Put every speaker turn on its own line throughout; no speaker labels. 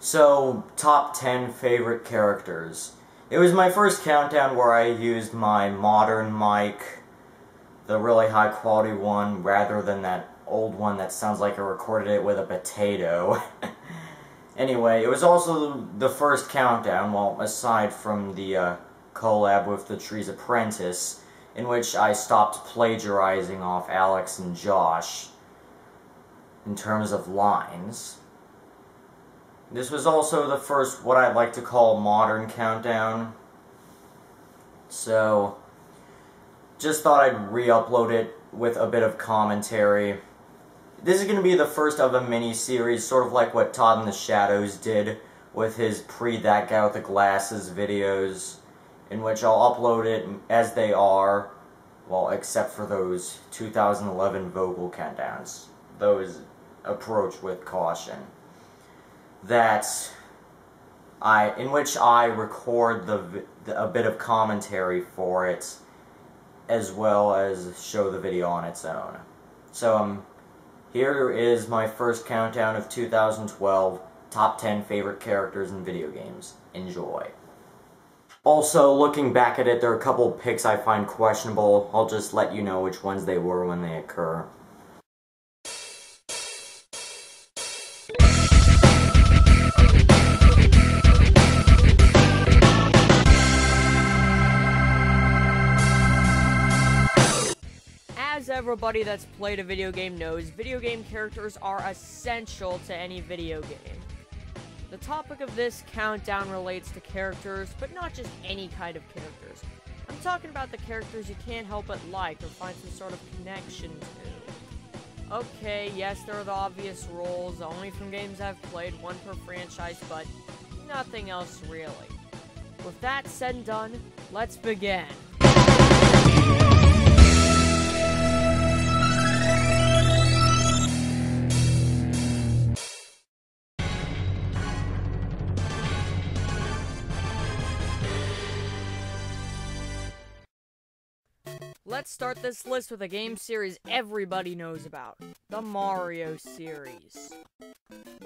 So, top 10 favorite characters. It was my first countdown where I used my modern mic, the really high quality one, rather than that old one that sounds like I recorded it with a potato. Anyway, it was also the first countdown, well, aside from the collab with The Tree's Apprentice, in which I stopped plagiarizing off Alex and Josh in terms of lines. This was also the first, what I'd like to call, modern countdown. So, just thought I'd re-upload it with a bit of commentary. This is going to be the first of a mini-series, sort of like what Todd in the Shadows did with his pre-That Guy with the Glasses videos, in which I'll upload it as they are, well, except for those 2011 vocal countdowns. Those approach with caution. In which I record a bit of commentary for it, as well as show the video on its own. So, here is my first countdown of 2012, top 10 favorite characters in video games. Enjoy. Also, looking back at it, there are a couple picks I find questionable. I'll just let you know which ones they were when they occur.
As everybody that's played a video game knows, video game characters are essential to any video game. The topic of this countdown relates to characters, but not just any kind of characters. I'm talking about the characters you can't help but like or find some sort of connection to. Okay, yes, there are the obvious roles, only from games I've played, one per franchise, but nothing else really. With that said and done, let's begin. Let's start this list with a game series everybody knows about, the Mario series.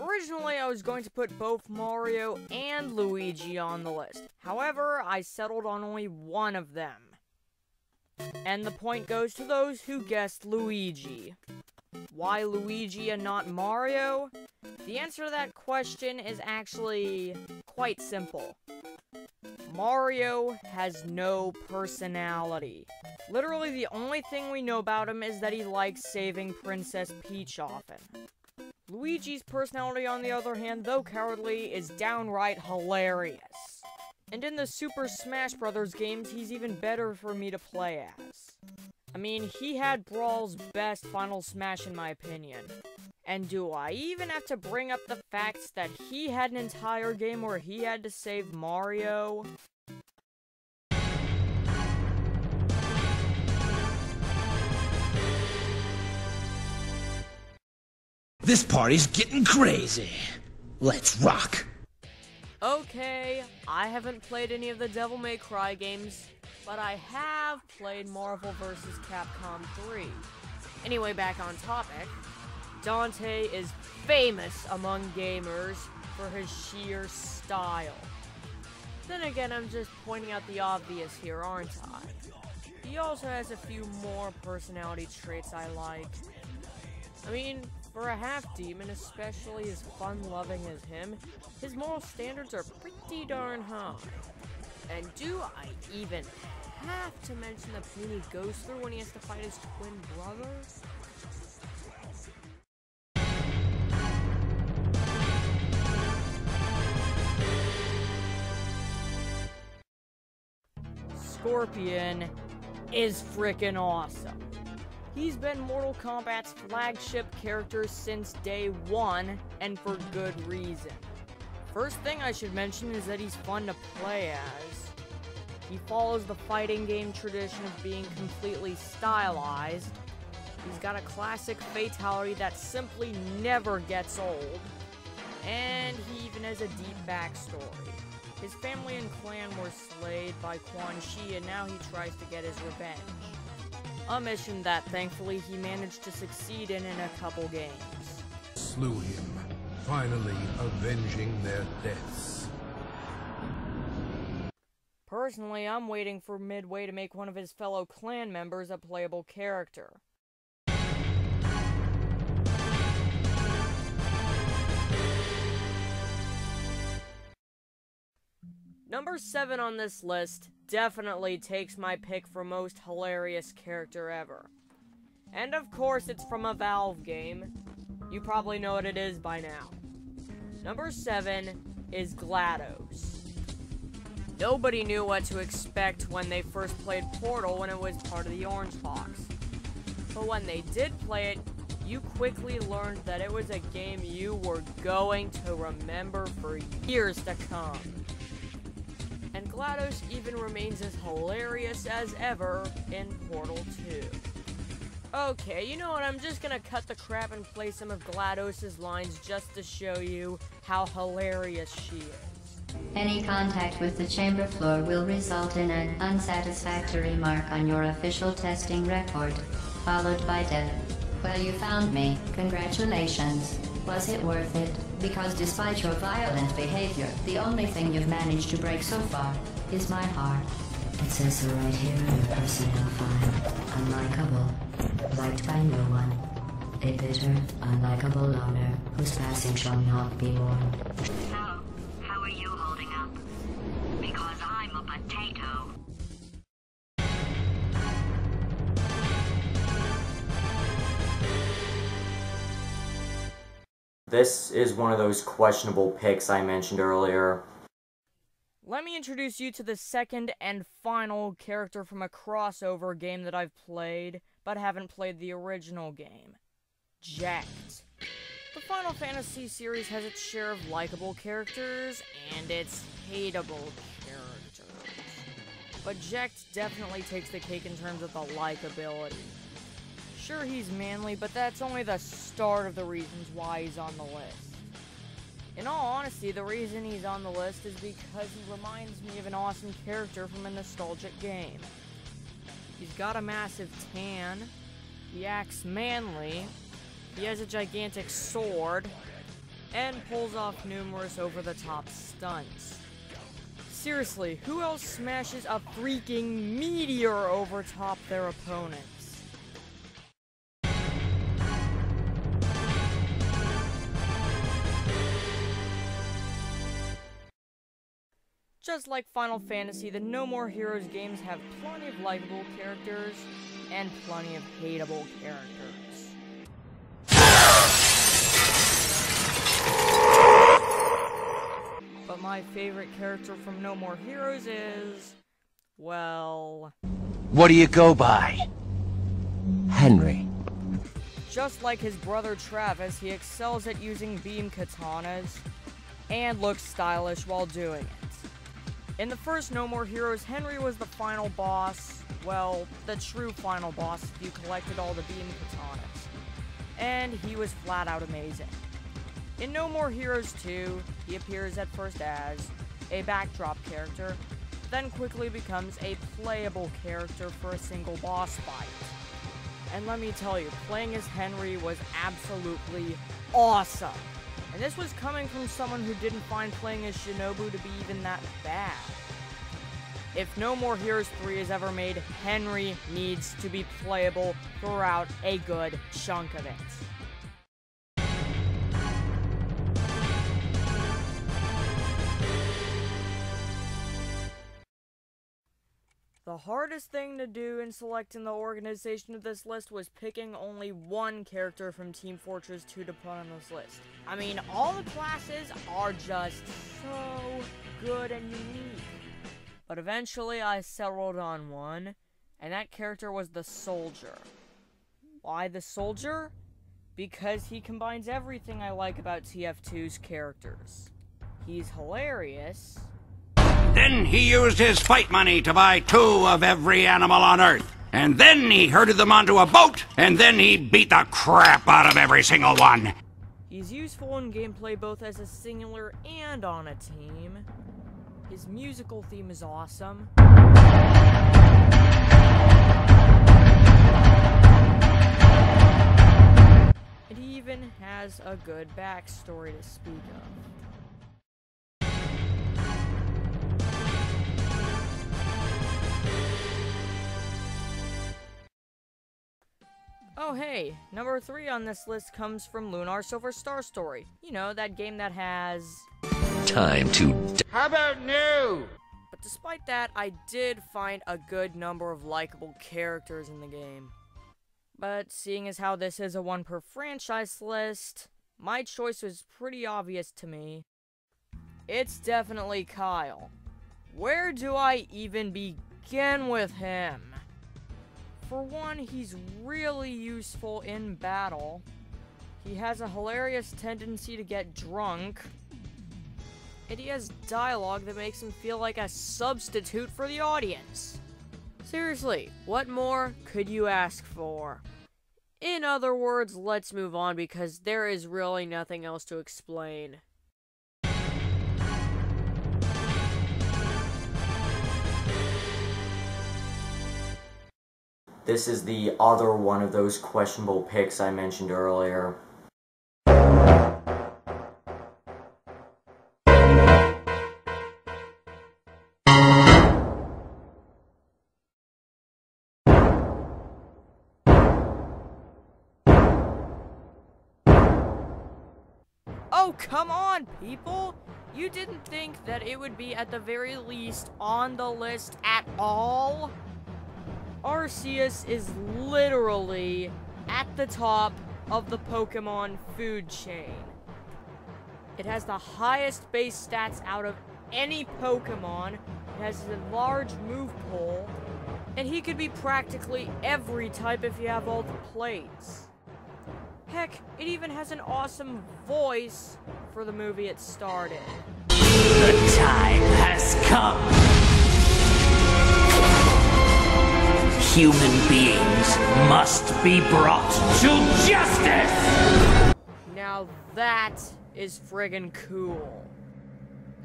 Originally, I was going to put both Mario and Luigi on the list. However, I settled on only one of them. And the point goes to those who guessed Luigi. Why Luigi and not Mario? The answer to that question is actually quite simple. Mario has no personality. Literally, the only thing we know about him is that he likes saving Princess Peach often. Luigi's personality, on the other hand, though cowardly, is downright hilarious. And in the Super Smash Bros. Games, he's even better for me to play as. I mean, he had Brawl's best Final Smash in my opinion. And do I even have to bring up the facts that he had an entire game where he had to save Mario?
This party's getting crazy. Let's rock.
Okay, I haven't played any of the Devil May Cry games, but I have played Marvel vs. Capcom 3. Anyway, back on topic. Dante is famous among gamers for his sheer style. Then again, I'm just pointing out the obvious here, aren't I? He also has a few more personality traits I like. I mean, for a half-demon, especially as fun-loving as him, his moral standards are pretty darn high. And do I even have to mention the pain he goes through when he has to fight his twin brother? Scorpion is frickin' awesome. He's been Mortal Kombat's flagship character since day one, and for good reason. First thing I should mention is that he's fun to play as. He follows the fighting game tradition of being completely stylized. He's got a classic fatality that simply never gets old. And he even has a deep backstory. His family and clan were slayed by Quan Chi, and now he tries to get his revenge. A mission that, thankfully, he managed to succeed in a couple games.
Slew him.
finally avenging their deaths.
Personally, I'm waiting for Midway to make one of his fellow clan members a playable character. Number 7 on this list definitely takes my pick for most hilarious character ever. And of course, it's from a Valve game. You probably know what it is by now. Number 7 is GLaDOS. Nobody knew what to expect when they first played Portal when it was part of the Orange Box. But when they did play it, you quickly learned that it was a game you were going to remember for years to come. And GLaDOS even remains as hilarious as ever in Portal 2. Okay, you know what, I'm just gonna cut the crap and play some of GLaDOS' lines just to show you how hilarious she is.
Any contact with the chamber floor will result in an unsatisfactory mark on your official testing record, followed by death. Well, you found me. Congratulations. Was it worth it? Because despite your violent behavior, the only thing you've managed to break so far is my heart. It says so right here in your personnel file. Unlikable. Liked by no one. A bitter, unlikable loner whose passing shall not be mourned.
How are you holding up? Because I'm a potato.
This is one of those questionable picks I mentioned earlier.
Let me introduce you to the second and final character from a crossover game that I've played, but haven't played the original game. Jecht. The Final Fantasy series has its share of likable characters, and its hateable characters. But Jecht definitely takes the cake in terms of the likability. Sure, he's manly, but that's only the start of the reasons why he's on the list. In all honesty, the reason he's on the list is because he reminds me of an awesome character from a nostalgic game. He's got a massive tan, he acts manly, he has a gigantic sword, and pulls off numerous over-the-top stunts. Seriously, who else smashes a freaking meteor over top their opponents? Just like Final Fantasy, the No More Heroes games have plenty of likable characters and plenty of hateable characters. But my favorite character from No More Heroes is, well...
What do you go by? Henry.
Just like his brother Travis, he excels at using beam katanas and looks stylish while doing it. In the first No More Heroes, Henry was the final boss, well, the true final boss if you collected all the beam katanas. And he was flat out amazing. In No More Heroes 2, he appears at first as a backdrop character, then quickly becomes a playable character for a single boss fight. And let me tell you, playing as Henry was absolutely awesome. And this was coming from someone who didn't find playing as Shinobu to be even that bad. If No More Heroes 3 is ever made, Henry needs to be playable throughout a good chunk of it. The hardest thing to do in selecting the organization of this list was picking only one character from Team Fortress 2 to put on this list. I mean, all the classes are just so good and unique. But eventually I settled on one, and that character was the Soldier. Why the Soldier? Because he combines everything I like about TF2's characters. He's hilarious.
Then he used his fight money to buy 2 of every animal on Earth. And then he herded them onto a boat, and then he beat the crap out of every single one.
He's useful in gameplay both as a singular and on a team. His musical theme is awesome. And he even has a good backstory to speak of. Oh hey, number 3 on this list comes from Lunar Silver Star Story. You know, that game that has...
Time to...
How about new?
But despite that, I did find a good number of likable characters in the game. But seeing as how this is a one per franchise list, my choice was pretty obvious to me. It's definitely Kyle. Where do I even begin with him? For one, he's really useful in battle. He has a hilarious tendency to get drunk. And he has dialogue that makes him feel like a substitute for the audience. Seriously, what more could you ask for? In other words, let's move on because there is really nothing else to explain.
This is the other one of those questionable picks I mentioned earlier.
Oh, come on, people! You didn't think that it would be at the very least on the list at all? Arceus is literally at the top of the Pokemon food chain. It has the highest base stats out of any Pokemon, it has a large move pool, and he could be practically every type if you have all the plates. Heck, it even has an awesome voice for the movie it starred in.
The time has come. Human beings must be brought to justice!
Now that is friggin' cool.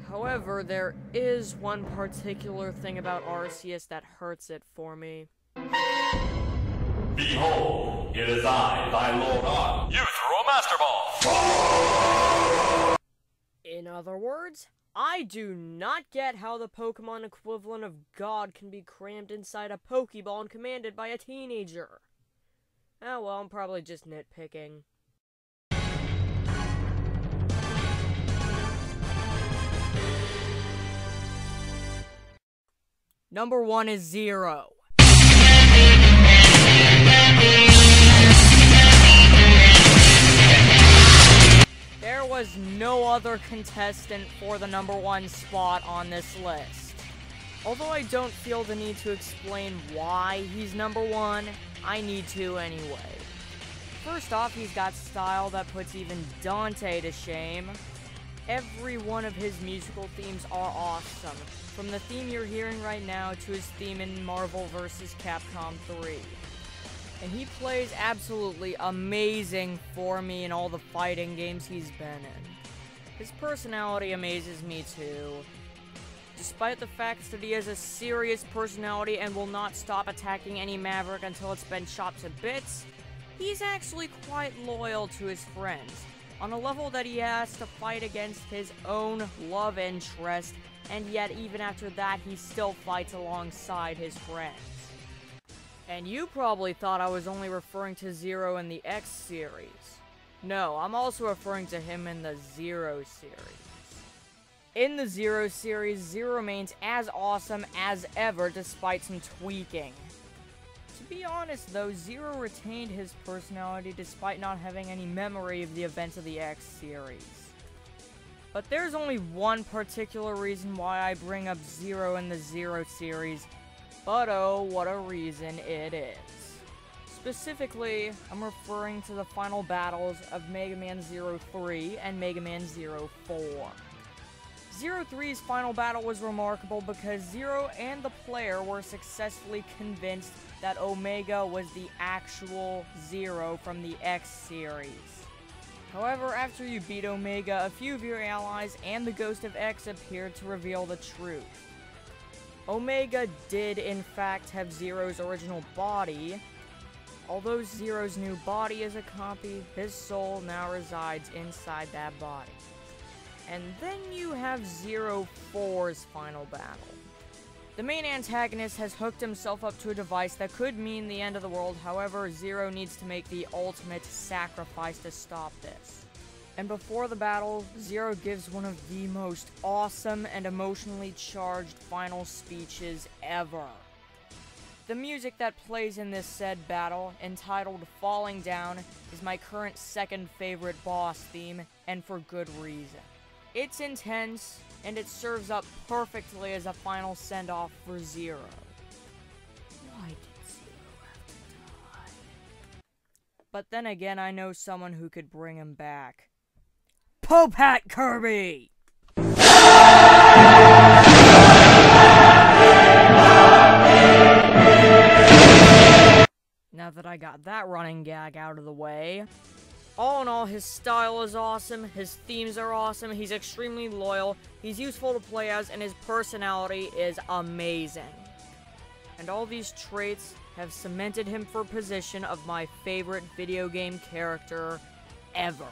However, there is one particular thing about Arceus that hurts it for me.
Behold, it is I, thy Lord Arm. You threw a Master Ball!
In other words, I do not get how the Pokemon equivalent of God can be crammed inside a Pokeball and commanded by a teenager. Oh well, I'm probably just nitpicking. Number 1 is Zero. There was no other contestant for the number 1 spot on this list. Although I don't feel the need to explain why he's number 1, I need to anyway. First off, he's got style that puts even Dante to shame. Every one of his musical themes are awesome, from the theme you're hearing right now to his theme in Marvel vs. Capcom 3. And he plays absolutely amazing for me in all the fighting games he's been in. His personality amazes me too. Despite the fact that he has a serious personality and will not stop attacking any Maverick until it's been chopped to bits, he's actually quite loyal to his friends, on a level that he has to fight against his own love interest, and yet even after that he still fights alongside his friends. And you probably thought I was only referring to Zero in the X series. No, I'm also referring to him in the Zero series. In the Zero series, Zero remains as awesome as ever despite some tweaking. To be honest though, Zero retained his personality despite not having any memory of the events of the X series. But there's only one particular reason why I bring up Zero in the Zero series, but oh, what a reason it is. Specifically, I'm referring to the final battles of Mega Man 03 and Mega Man 04. 03's final battle was remarkable because Zero and the player were successfully convinced that Omega was the actual Zero from the X series. However, after you beat Omega, a few of your allies and the Ghost of X appeared to reveal the truth. Omega did in fact have Zero's original body, Although Zero's new body is a copy, his soul now resides inside that body. And then you have Zero 4's final battle. The main antagonist has hooked himself up to a device that could mean the end of the world, however, Zero needs to make the ultimate sacrifice to stop this. And before the battle, Zero gives one of the most awesome and emotionally charged final speeches ever. The music that plays in this said battle, entitled Falling Down, is my current second favorite boss theme, and for good reason. It's intense, and it serves up perfectly as a final send-off for Zero. Why did Zero have to die? But then again, I know someone who could bring him back. Popat Kirby! Now that I got that running gag out of the way, all in all, his style is awesome, his themes are awesome, he's extremely loyal, he's useful to play as, and his personality is amazing. And all these traits have cemented him for position of my favorite video game character ever.